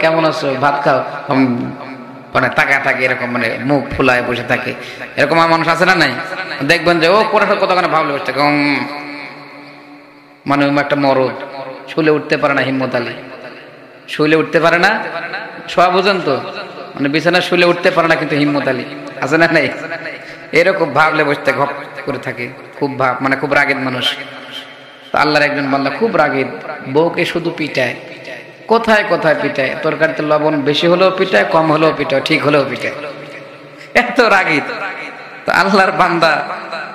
কেমন আছো, ভাত খাও, মানে তাকা থাকে এরকম, মানে মুখ ফুলায় বসে থাকে, এরকম মানুষ আছে না নাই? দেখবেন যে ও কোনটা কতখানে ভাবলে বসে থাকে, মানে একটা মরদ, শুলে উঠতে পারে না। হিম্মত আলী শুলে উঠতে পারে না, শোয়া বুঝেন তো, মানে বিছানা শুলে উঠতে পারে না, কিন্তু হিম্মত আলী আছে না নাই? এরকম ভাবলে বসে থাকে, ঘপ করে থাকে, খুব ভাব, মানে খুব রাগের মানুষ। তো আল্লাহর একজন বান্দা খুব রাগের, বউকে শুধু পিটায়, কোথায় কোথায় পিটায়, তরকারিতে লবণ বেশি হলেও পিটায়, কম হলেও পিটায়, ঠিক হলেও পিটায়, এত রাগী। তো আল্লাহর বান্দা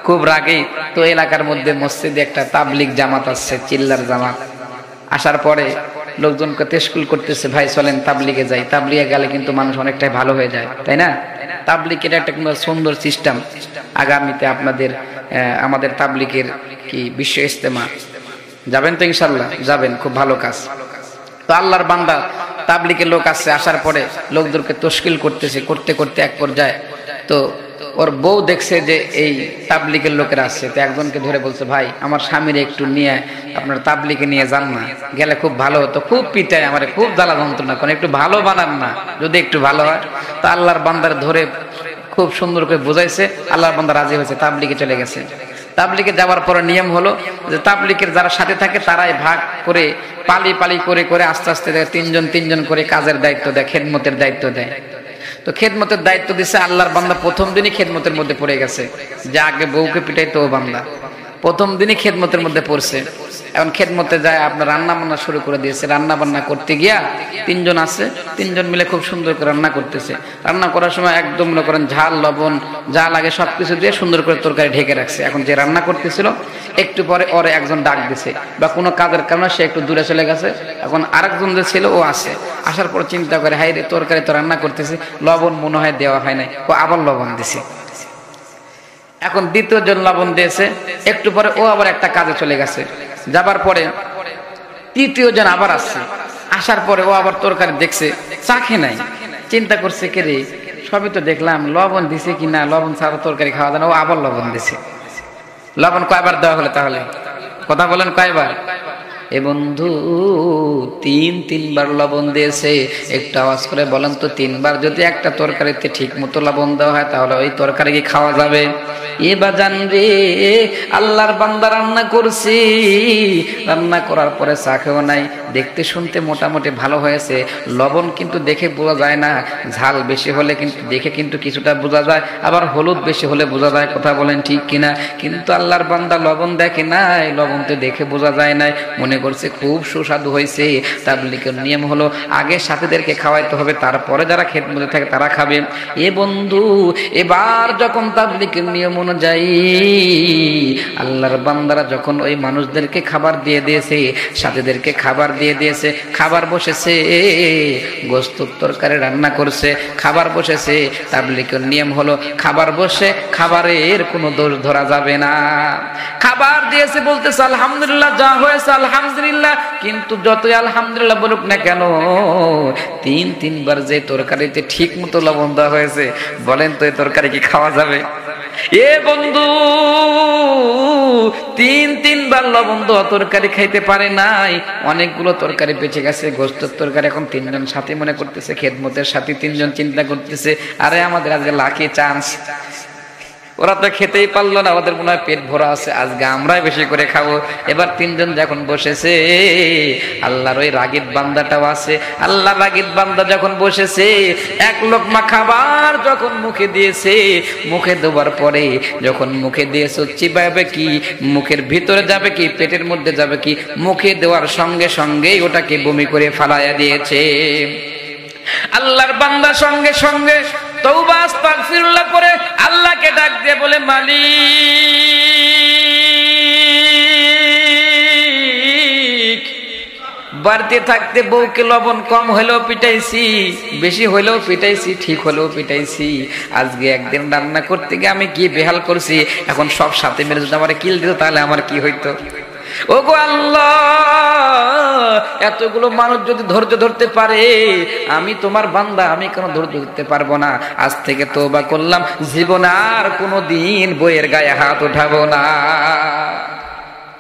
খুব রাগী। তো এলাকার মধ্যে মসজিদে একটা তাবলিগ জামাত আসছে, চিল্লার জামাত। আসার পরে লোকজনকে তেশকুল করতেছে, ভাই চলেন তাবলিগে যাই। তাবলিগে গেলে কিন্তু মানুষ অনেকটাই ভালো হয়ে যায়, তাই না? তাবলিগ এটা একটা সুন্দর সিস্টেম। আগামীতে আপনাদের আমাদের তাবলিগের কি বিশ্ব ইজতেমা, যাবেন তো ইনশাল্লাহ? যাবেন, খুব ভালো কাজ। তো আল্লাহর বান্দা তাবলিগের লোক আসছে, আসার পরে লোকদেরকে তশকিল করতেছে, করতে করতে এক পর্যায়ে তো ওর বউ দেখছে যে এই তাবলিগের লোকেরা আসছে, তো একজনকে ধরে বলছে, ভাই আমার স্বামীর একটু নিয়ে আপনার তাবলিগে নিয়ে যান না, গেলে খুব ভালো হতো, খুব পিটায় আমার, খুব জ্বালা যন্ত্রণা করে, একটু ভালো বানান না, যদি একটু ভালো হয়। তো আল্লাহর বান্দার ধরে খুব সুন্দর করে বুঝাইছে, আল্লাহর বান্দা রাজি হয়েছে, তাবলিগে চলে গেছে। তাবলিগে যাওয়ার পরে নিয়ম হলো যে তাবলিগের যারা সাথে থাকে তারাই ভাগ করে পালি পালি করে করে আস্তে আস্তে তিনজন তিনজন করে কাজের দায়িত্ব দেয়, খেদমতের দায়িত্ব দেয়। তো খেদমতের দায়িত্ব দিছে। আল্লাহর বান্দা প্রথম দিনই খেদমতের মধ্যে পড়ে গেছে, যে আগে বউকে পিটাইতো ও বান্দা প্রথম দিনই খেদমতের মধ্যে পড়ছে। এখন খেদমতে যায়, আপনার রান্না বান্না শুরু করে দিয়েছে। রান্না বান্না করতে গিয়া তিনজন আছে, তিনজন মিলে খুব সুন্দর করে রান্না করতেছে। রান্না করার সময় একদম মনে করেন ঝাল লবণ যা লাগে সবকিছু দিয়ে সুন্দর করে তরকারি ঢেকে রাখছে। এখন যে রান্না করতেছিল একটু পরে ওরে একজন ডাক দিছে, বা কোনো কাজের কারণে সে একটু দূরে চলে গেছে। এখন আরেকজন যে ছিল ও আসে, আসার পর চিন্তা করে, হাই রে তরকারি তো রান্না করতেছে, লবণ মনে হয় দেওয়া হয় নাই, ও আবার লবণ দিছে। এখন দ্বিতীয় জন লবণ দিয়েছে, একটু পরে ও আবার একটা কাজে চলে গেছে। যাবার পরে তৃতীয় জন আবার আসছে, আসার পরে ও আবার তরকারি দেখছে, চাখে নাই, চিন্তা করছে কে রে, সবই তো দেখলাম, লবণ দিছে কিনা, লবণ ছাড়া তরকারি খাওয়া যায় না, ও আবার লবণ দিছে। লবণ কয়বার দেওয়া হলো তাহলে? কথা বলেন কয়বার? এ বন্ধু তিনবার লবণ দিয়েছে। একটু আওয়াজ করে বলেন তো, তিনবার যদি একটা তরকারিতে ঠিক মতো লবণ দেওয়া হয় তাহলে ওই তরকারি কি খাওয়া যাবে? এ বাজান রে, আল্লাহর বান্দা রান্না করছি, রান্না করার পরে চাখেও নাই, দেখতে শুনতে মোটামুটি ভালো হয়েছে, লবণ কিন্তু দেখে বোঝা যায় না, ঝাল বেশি হলে কিন্তু দেখে কিন্তু কিছুটা বোঝা যায়, আবার হলুদ বেশি হলে বোঝা যায়, কথা বলেন ঠিক কিনা? কিন্তু আল্লাহর বান্দা লবণ দেখে নাই, লবণ তো দেখে বোঝা যায় নাই, মনে করছে খুব সুস্বাদু হয়েছে। তাবলীগের নিয়ম হলো আগে সাথীদেরকে খাওয়াইতে হবে, তারপরে যারা খেদমতে থাকে তারা খাবে। এ বন্ধু, এবার যখন তাবলীগের নিয়ম অনুযায়ী আল্লাহর বান্দারা যখন ওই মানুষদেরকে খাবার দিয়ে দিয়েছে, সাথীদেরকে খাবার দিয়ে দিয়েছে, খাবার বসেছে, গোস্ত তরকারি রান্না করছে, খাবার বসেছে। তাবলীগের নিয়ম হলো খাবার বসে খাবারের কোনো দোষ ধরা যাবে না। খাবার দিয়েছে বলতেছে আলহামদুলিল্লাহ, যা হয়েছে আলহামদুলিল্লাহ, কিন্তু যতই আলহামদুলিল্লাহ বলুক না কেন, তিনবার যে তরকারিতে ঠিক মতো লবণ দেওয়া হয়েছে, বলেন তো এই তরকারি কি খাওয়া যাবে? এ বন্ধু, তিনবার লবণ দেওয়া তরকারি খাইতে পারে নাই, অনেকগুলো তরকারি বেঁচে গেছে, গোস্তের তরকারি। এখন তিনজন সাথী মনে করতেছে, খেদমতের সাথী তিনজন চিন্তা করতেছে, আরে আমাদের আজকে লাকি চান্স, ওরা তো খেতেই পারলো না, ওদের মনে হয় পেট ভরা আছে, আজকে আমরাই বেশি করে খাবো। এবার তিনজন যখন বসেছে, আল্লাহর ওই রাগীব বান্দাটাও আছে। আল্লাহ রাগীব বান্দা যখন বসেছে, এক লোকমা খাবার যখন মুখে দিয়েছে, মুখে দেওয়ার পরে যখন মুখে দিয়েছে, চিবাবে কি, মুখের ভিতরে যাবে কি, পেটের মধ্যে যাবে কি, মুখে দেওয়ার সঙ্গে সঙ্গেই ওটাকে বমি করে ফালাইয়া দিয়েছে। আল্লাহর বান্দা সঙ্গে সঙ্গে তওবা আস্তাগফিরুল্লাহ করে আল্লাহকে ডাক দিয়ে বলে, মালিক, বাড়িতে থাকতে বউকে লবণ কম হলেও পিটাইছি, বেশি হলেও পিটাইছি, ঠিক হলেও পিটাইছি, আজকে একদিন রান্না করতে গিয়ে আমি কি বেহাল করছি, এখন সব সাথে মিলে যদি আমার কিল দিত তাহলে আমার কি হইতো? ওগো আল্লাহ, এতগুলো মানুষ যদি ধৈর্য ধরতে পারে, আমি তোমার বান্দা, আমি কেন ধৈর্য ধরতে পারবো না? আজ থেকে তওবা করলাম, জীবনে আর কোনোদিন বইয়ের গায়ে হাত উঠাবো না।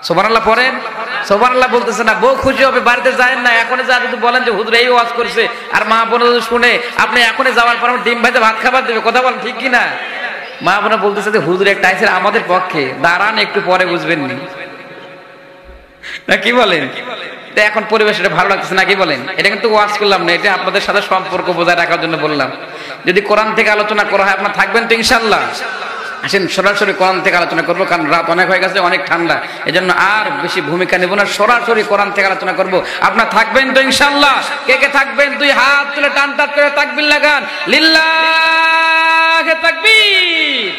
সুবহানাল্লাহ পড়েন, সুবহানাল্লাহ বলতেছে না, বউ খুশি হবে, বাড়িতে যায় না, এখনই যা যদি বলেন যে হুজুর এই ওয়াজ করছে আর মা বোন যদি শুনে আপনি এখনই যাওয়ার পর ডিম ভাইতে ভাত খাবার দেবে, কথা বলেন ঠিক কি না? মা বোনা বলতেছে যে হুজুর একটা আইছে আমাদের পক্ষে, দাঁড়ান একটু পরে বুঝবেন নি, না কি বলেন? এখন পরিবেশটা ভালো লাগতেছে না কি বলেন? এটা কিন্তু ওয়াজ করলাম না, এটা আপনাদের সাথে সম্পর্ক বজায় রাখার জন্য বললাম। যদি কোরআন থেকে আলোচনা করা হয় আপনারা থাকবেন তো ইনশাআল্লাহ? আসেন সরাসরি কোরআন থেকে আলোচনা করবো, কারণ রাত অনেক হয়ে গেছে, অনেক ঠান্ডা, এজন্য আর বেশি ভূমিকা নেব না, সরাসরি কোরআন থেকে আলোচনা করব। আপনারা থাকবেন তো ইনশাআল্লাহ? কে কে থাকবেন? দুই হাত তুলে টান টান করে তাকবীর লাগান, লিল্লাহি তাকবীর,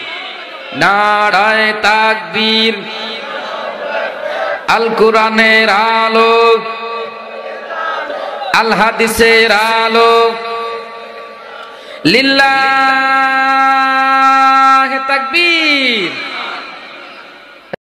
নারায়ে তাকবীর। আল কোরআনের আলো, আল হাদিসের আলো, লিল্লাহি তাকবীর।